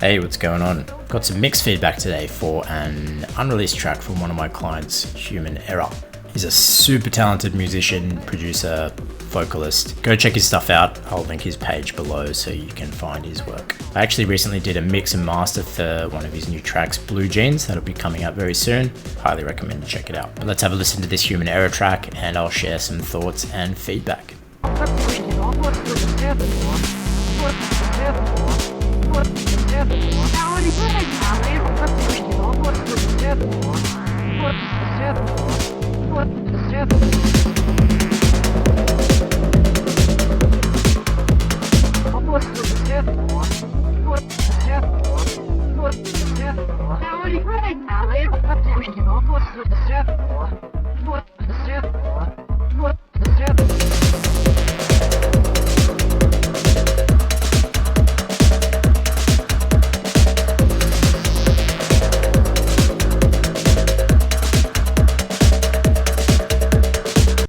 Hey, what's going on? Got some mix feedback today for an unreleased track from one of my clients, Human Error. He's a super talented musician, producer, vocalist. Go check his stuff out. I'll link his page below so you can find his work. I actually recently did a mix and master for one of his new tracks, Blue Jeans. That'll be coming up very soon. Highly recommend to check it out. But let's have a listen to this Human Error track and I'll share some thoughts and feedback.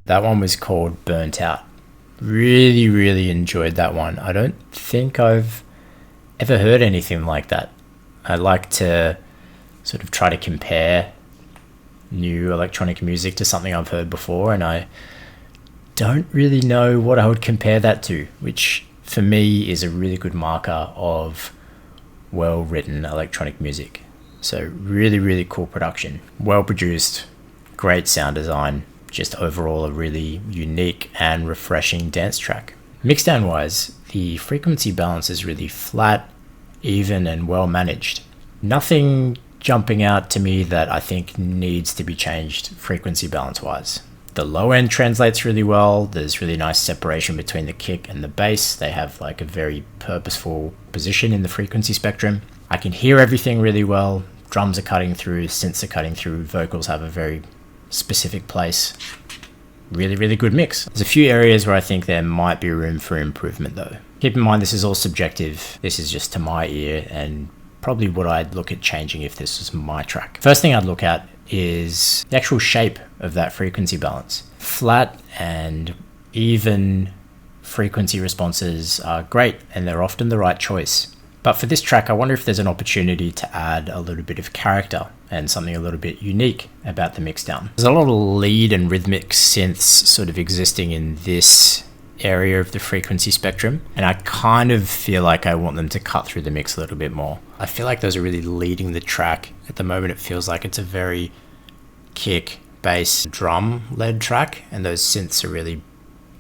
That one was called Burnt Out. Really enjoyed that one. I don't think I've ever heard anything like that. I like to sort of try to compare new electronic music to something I've heard before, and I don't really know what I would compare that to, which for me is a really good marker of well-written electronic music. So really cool production, well produced, great sound design, just overall a really unique and refreshing dance track. Mixdown wise, the frequency balance is really flat, even and well managed. Nothing jumping out to me that I think needs to be changed frequency balance wise. The low end translates really well. There's really nice separation between the kick and the bass. They have like a very purposeful position in the frequency spectrum. I can hear everything really well. Drums are cutting through, synths are cutting through, vocals have a very specific place. Really good mix. There's a few areas where I think there might be room for improvement though. Keep in mind this is all subjective. This is just to my ear and probably what I'd look at changing if this was my track. First thing I'd look at is the actual shape of that frequency balance. Flat and even frequency responses are great and they're often the right choice. But for this track, I wonder if there's an opportunity to add a little bit of character and something a little bit unique about the mixdown. There's a lot of lead and rhythmic synths sort of existing in this area of the frequency spectrum, and I kind of feel like I want them to cut through the mix a little bit more. I feel like those are really leading the track. At the moment, it feels like it's a very kick, bass, drum-led track, and those synths are really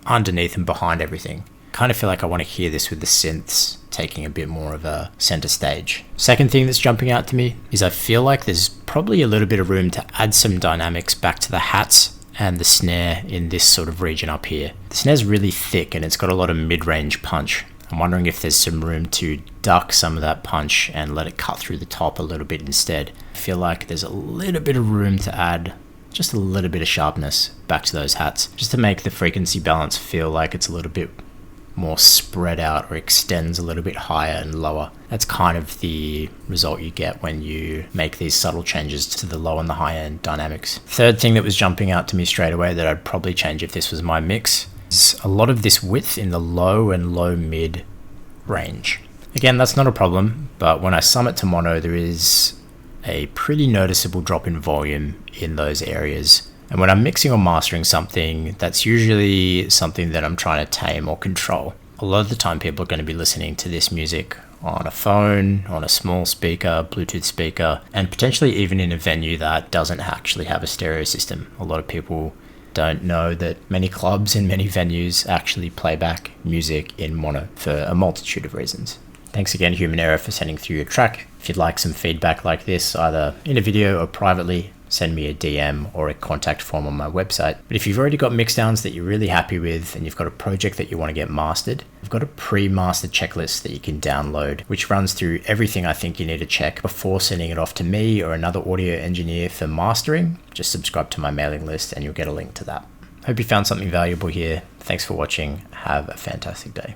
underneath and behind everything. I kind of feel like I want to hear this with the synths taking a bit more of a center stage. Second thing that's jumping out to me is I feel like there's probably a little bit of room to add some dynamics back to the hats and the snare in this sort of region up here. The snare's really thick and it's got a lot of mid-range punch. I'm wondering if there's some room to duck some of that punch and let it cut through the top a little bit instead. I feel like there's a little bit of room to add just a little bit of sharpness back to those hats, just to make the frequency balance feel like it's a little bit more spread out or extends a little bit higher and lower. That's kind of the result you get when you make these subtle changes to the low and the high end dynamics. Third thing that was jumping out to me straight away that I'd probably change if this was my mix is a lot of this width in the low and low mid range. Again, that's not a problem, but when I sum it to mono, there is a pretty noticeable drop in volume in those areas. And when I'm mixing or mastering something, that's usually something that I'm trying to tame or control. A lot of the time people are going to be listening to this music on a phone, on a small speaker, Bluetooth speaker, and potentially even in a venue that doesn't actually have a stereo system. A lot of people don't know that many clubs and many venues actually play back music in mono for a multitude of reasons. Thanks again, Human Error, for sending through your track. If you'd like some feedback like this, either in a video or privately, send me a DM or a contact form on my website. But if you've already got mixdowns that you're really happy with and you've got a project that you want to get mastered, I've got a pre-mastered checklist that you can download, which runs through everything I think you need to check before sending it off to me or another audio engineer for mastering. Just subscribe to my mailing list and you'll get a link to that. Hope you found something valuable here. Thanks for watching. Have a fantastic day.